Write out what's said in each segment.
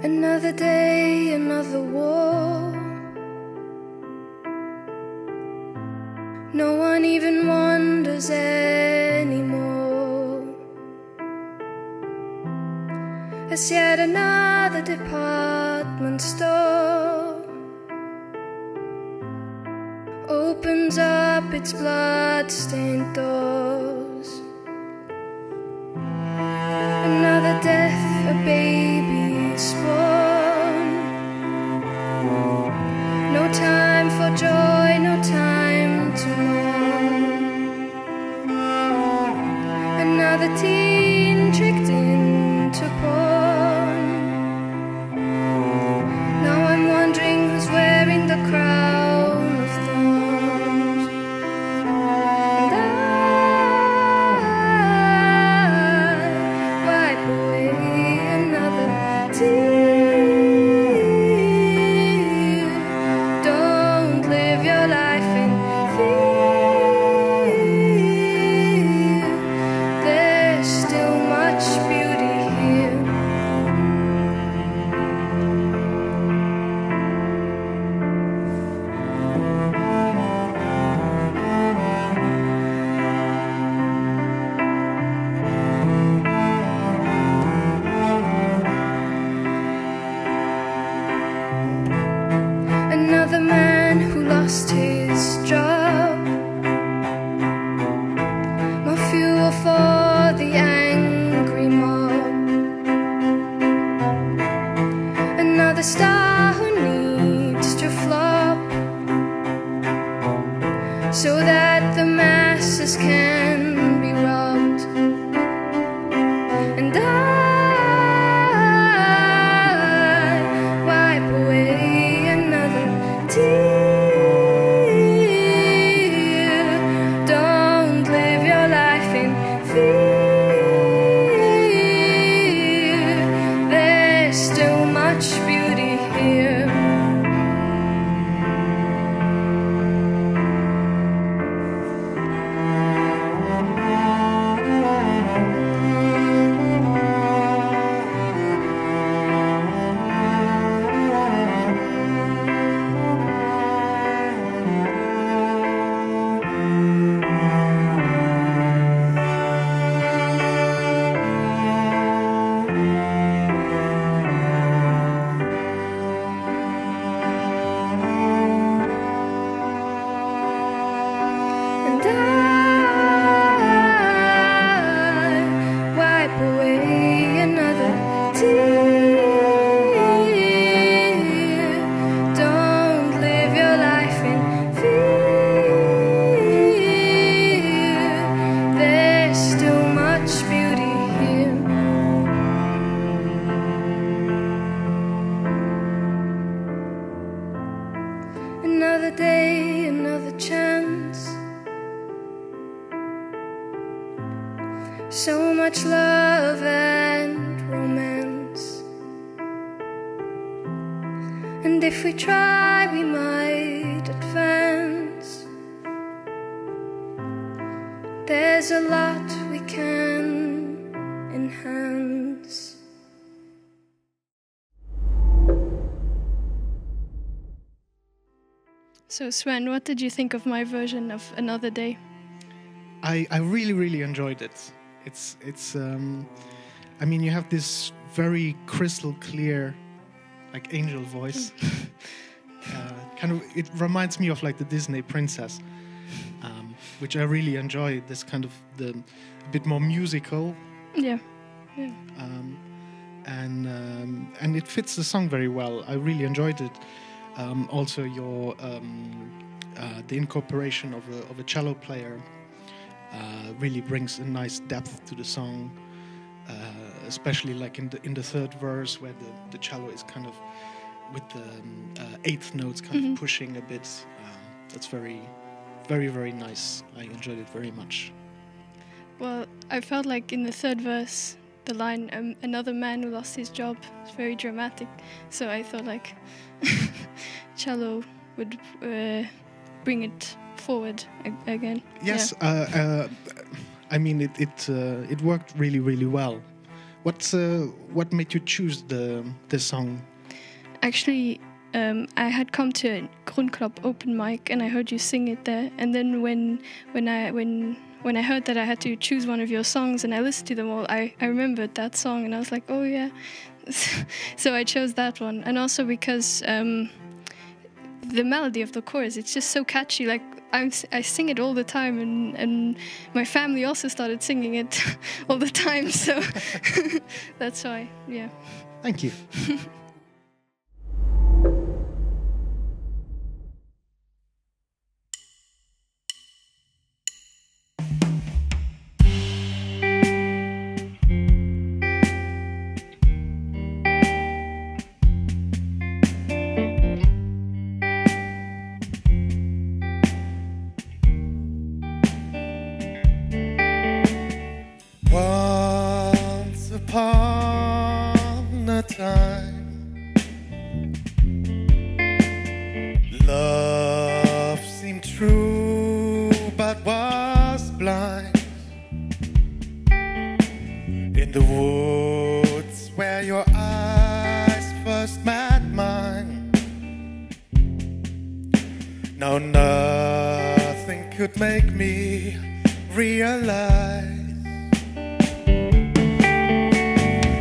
Another day, another war. No one even wonders anymore. As yet another department store opens up its blood-stained doors. Another death, a baby is born. No time for joy, no time to mourn. Another teen tricked into porn. Now I'm wondering who's wearing the crown of thorns. And I wipe away another tear. Don't live your life in fear. There's still much beauty here. Another man who lost his job. More fuel for the angry mob. Another star who needs to flop so that the masses can be robbed. And I wipe away another tear. Don't live your life in fear. There's still much beauty here. And I wipe away another tear. Don't live your life in fear. There's still much beauty here. Another day, another chance. So much love and romance. And if we try, we might advance. There's a lot we can enhance. So Sven, what did you think of my version of Another Day? I really enjoyed it. It's I mean, you have this very crystal clear, like angel voice. Kind of, it reminds me of like the Disney princess, which I really enjoy. This kind of a bit more musical. Yeah. And it fits the song very well. I really enjoyed it. Also, your the incorporation of a cello player really brings a nice depth to the song, especially like in the third verse where the cello is kind of with the eighth notes kind of pushing a bit. That's very nice. I enjoyed it very much. Well, I felt like in the third verse, the line, another man who lost his job, is very dramatic. So I thought like cello would bring it forward again. Yes, yeah. I mean it worked really well What made you choose the song? Actually, I had come to a Grund Club open mic and I heard you sing it there. And then when I heard that I had to choose one of your songs and I listened to them all, I remembered that song and I was like, oh yeah. So I chose that one. And also because the melody of the chorus, it's just so catchy. Like I sing it all the time, and my family also started singing it all the time. So that's why, yeah. Thank you. Now nothing could make me realize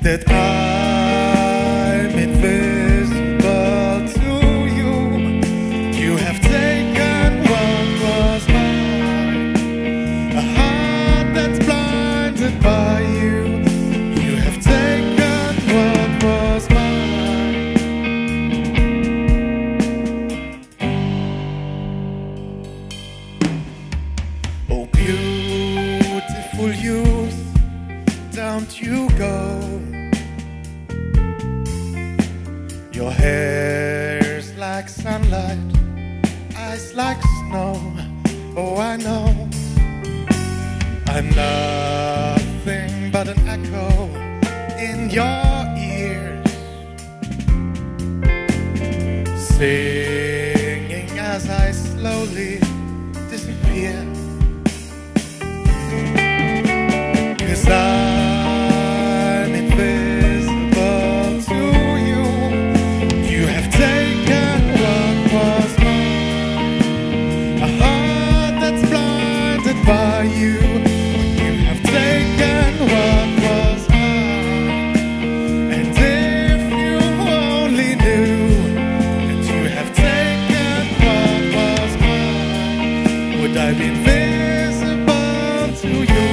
that I'm invisible to you. You have taken what was mine, a heart that's blinded by you. You have taken what was mine. Youth, don't you go. Your hair's like sunlight, eyes like snow. Oh, I know I'm nothing but an echo in your ears, singing as I slowly disappear. I'm invisible to you. You have taken what was mine, a heart that's blinded by you. You have taken what was mine, and if you only knew that you have taken what was mine, would I be invisible to you?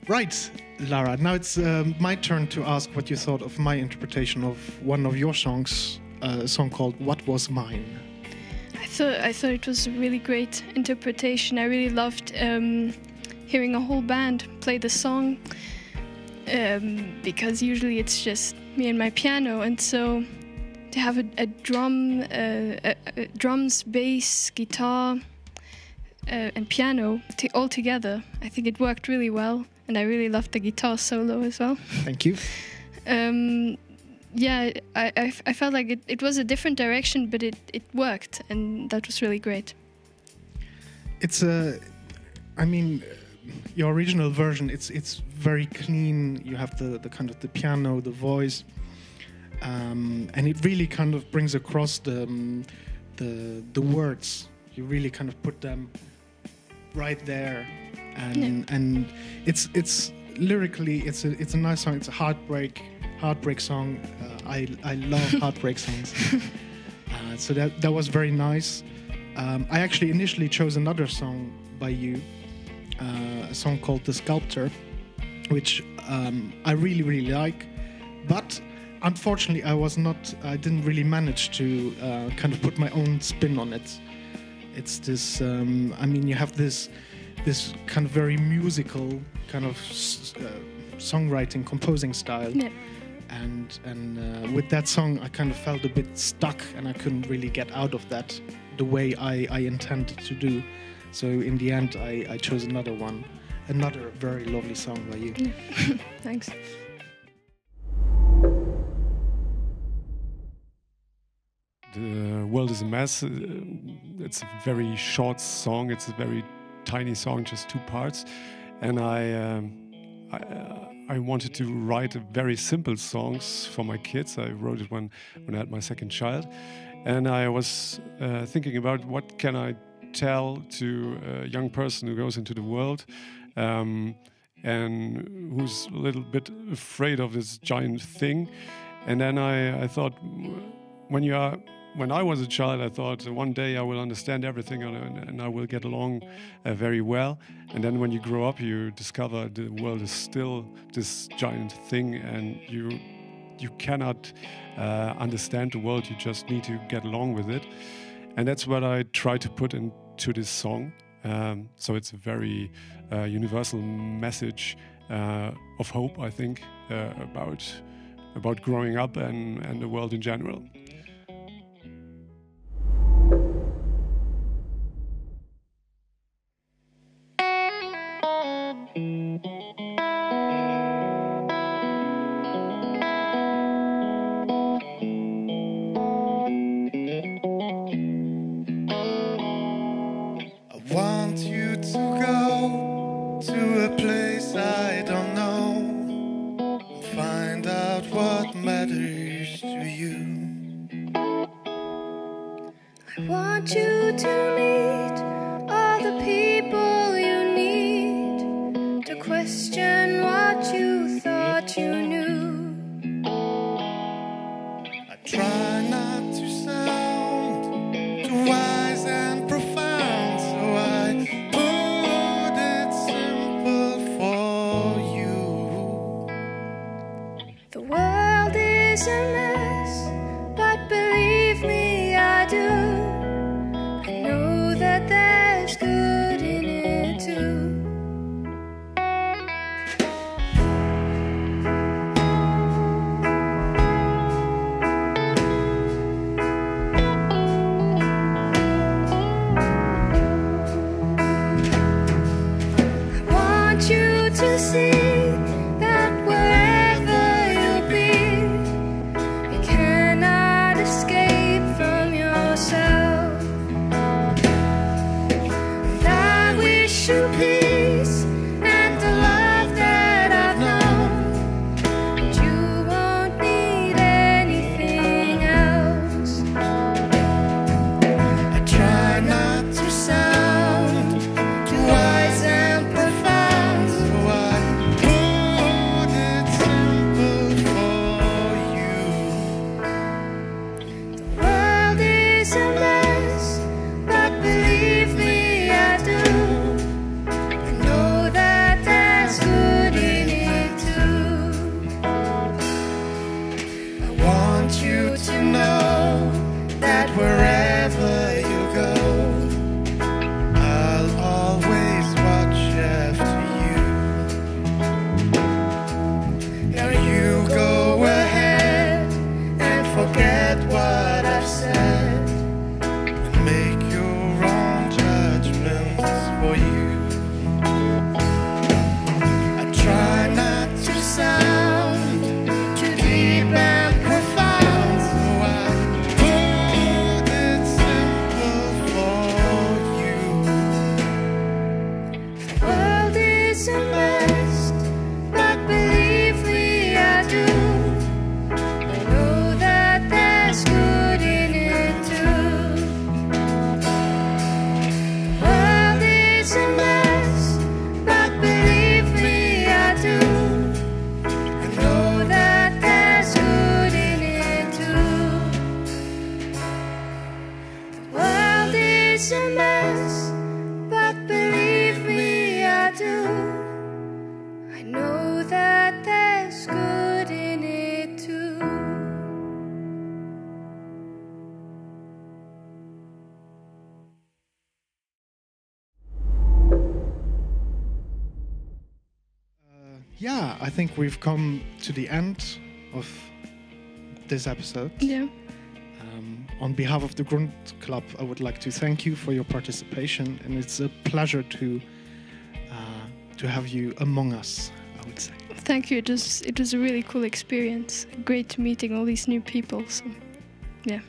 Right, Lara, now it's my turn to ask what you thought of my interpretation of one of your songs, a song called What Was Mine. I thought it was a really great interpretation. I really loved hearing a whole band play the song because usually it's just me and my piano, and so to have a drum, drums, bass, guitar and piano all together, I think it worked really well. And I really loved the guitar solo as well. Thank you. yeah, I felt like it was a different direction, but it worked, and that was really great. It's I mean, your original version, it's very clean. You have the kind of the piano, the voice, and it really kind of brings across the words. You really kind of put them right there, and it's lyrically it's a nice song. It's a heartbreak song. I love heartbreak songs. So that was very nice. I actually initially chose another song by you, a song called The Sculptor, which I really, really like. But unfortunately, I didn't really manage to kind of put my own spin on it. It's this, I mean, you have this kind of very musical kind of songwriting, composing style. Yeah. And with that song, I kind of felt a bit stuck, and I couldn't really get out of that the way I intended to do. So in the end, I chose another very lovely song by you. Thanks. The World is a Mess. It's a very short song. It's a very tiny song, just 2 parts. And I wanted to write very simple songs for my kids. I wrote it when I had my second child. And I was thinking about what can I tell to a young person who goes into the world and who's a little bit afraid of this giant thing. And then I thought, when I was a child, I thought one day I will understand everything and I will get along very well. And then when you grow up, you discover the world is still this giant thing, and you cannot understand the world. You just need to get along with it. And that's what I try to put into this song. So it's a very universal message of hope, I think, about growing up and the world in general. is a must, but believe me, I do. I know that there's good in it too. The world is a mess, but believe me, I do. I know that there's good in it too. The world is a mess, but believe me, I do. I know that there's good in it too. Yeah, I think we've come to the end of this episode. Yeah. On behalf of the Grund Club, I would like to thank you for your participation, and it's a pleasure to have you among us, I would say. Thank you. It was a really cool experience. Great meeting all these new people. So, yeah.